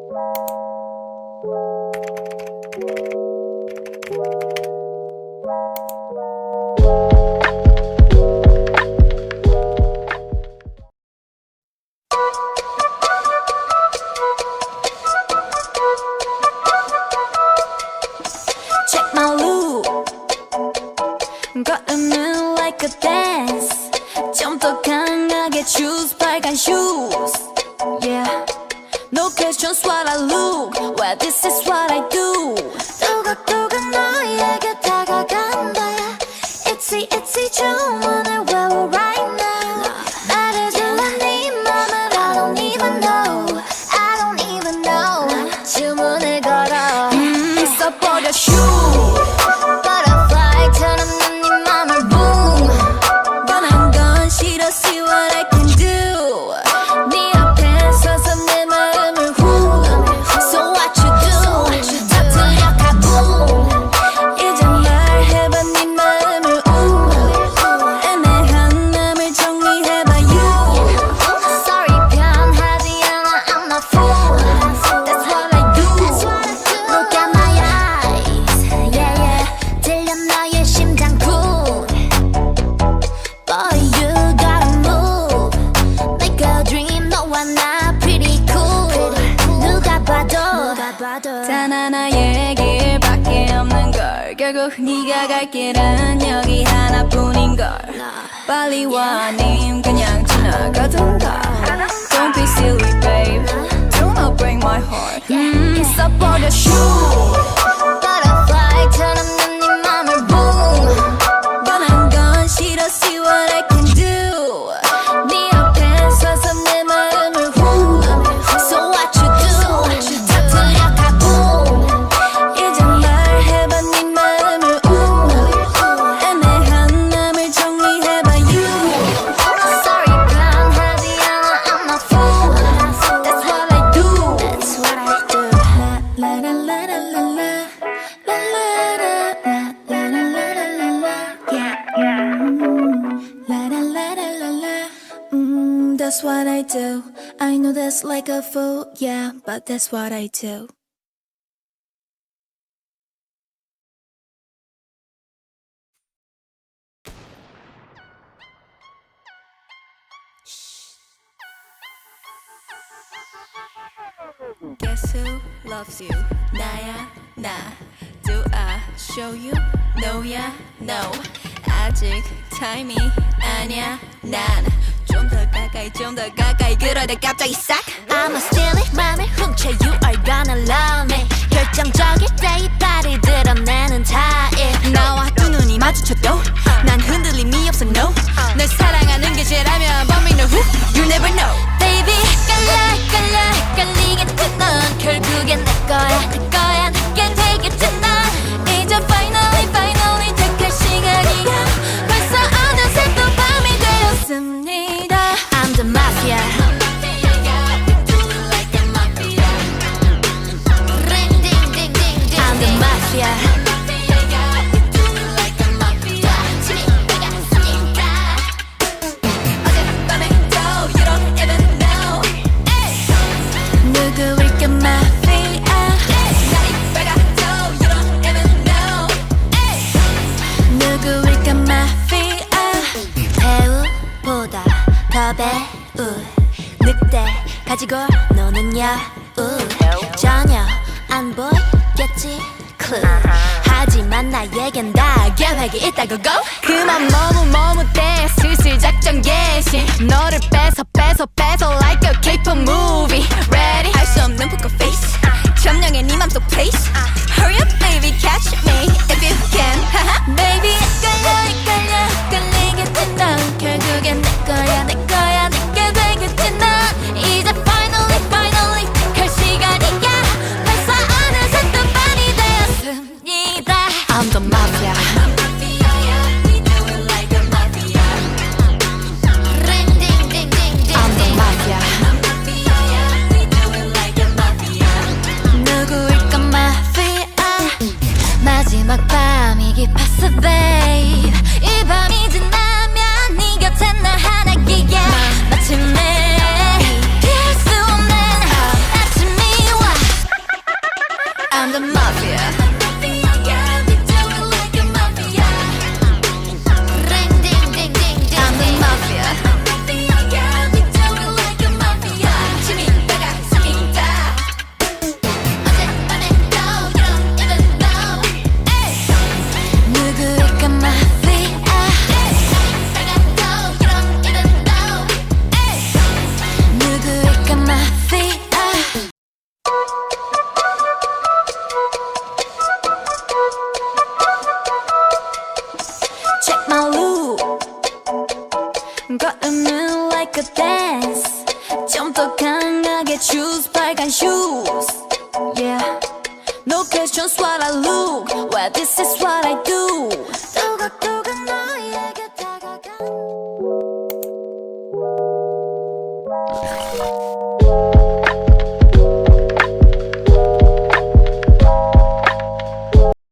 Check my look. 걸음은 like a dance. 좀 더 강하게 choose 빨간 shoes. Yeah. No questions what I look. Well, this is what I do. 뚜벅뚜벅 너에게 다가간다. Itzy itzy 주문을 외워 right now. 말해줄래 네 맘을 I don't even know. I don't even know. 주문을 걸어. 있어버려 shoot. Butterfly처럼 난 네 맘을 boom. 뻔한 건 싫어 see what I can do. 네 앞에 서서 내 마음을 who. So what you do? 다 틀려 가boom. 이제 말해봐 네 마음을 애매한 맘을 정리해봐 you. Sorry 변하지 않아 I'm not fool. That's what I do. Look at my eyes. Yeah yeah. 들려 너의 심장쿵. Boy you gotta move. Like a dream 너와 나 pretty cool. 누가 봐도 단 하나의 길밖에 없는 걸. 결국 네가 갈 길은 여기 하나뿐인 걸. 빨리 와 아님 그냥 지나가던가. Don't be silly babe. Do not break my heart. 있어버려 shoot. Butterfly처럼 난 네 맘을 boom. 뻔한 건 싫어 see what I can do. 네 앞에 서서 내 마음을 who. So what you do? 다 틀려 가boom. 이제 말해봐 네 마음을 애매한 맘을 정리해봐 you. Sorry 변하지 않아 I'm not fool. That's what I do. That's what I do. La la la la la la. La la la la la la la la la. Yeah yeah. La la la la la la. That's what I do. I know that's like a fool, yeah, but that's what I do. Guess who loves you? 나야 나. Do I show you? No야 no. 아직 타임이 아니야 난. 좀 더 가까이 그러다 갑자기 싹. I'ma steal it 맘을 훔쳐 You are gonna love me. 결정적일 때 이빨을 드러내는 타입. 나와 두 눈이 마주쳐도 난 흔들림이 없어 no. 널 사랑하는 게 죄라면 But me know who You never know. Baby 헷갈리겠지 넌 결국엔 내 거야 내게 되겠지 넌. 이제 finally 택할 시간이야. 벌써 어느새 또 밤이 되었습니다. I'm the mafia. I'm the mafia. 누구일까 마피아. 누구일까 마피아. 배우보다 더 배우. 늑대 가지고 노는 여우. 전혀 안 보이겠지 clue. 하지만 나에겐 다 계획이 있다고 go. 그만 머뭇대 슬슬 작전 개시. 너를 뺏어 like a K-pop movie. Ready? 할 수 없는 poker face. 점령해 네 맘속 place. Hurry up baby catch me if you can. Baby 헷갈리겠지 넌 결국엔 내 거야 내게 되겠지 넌. 이제 finally 택할 시간이야. 벌써 어느새 또 밤이 되었습니다. I'm the mafia. I'm the mafia. I'm the mafia. I'm the mafia. 누구일까 마피아. 누구일까 마피아. Check my look. 걸음은 like a dance. 좀 더 강하게 choose 빨간 shoes. Yeah. No questions what I look. Well, this is what I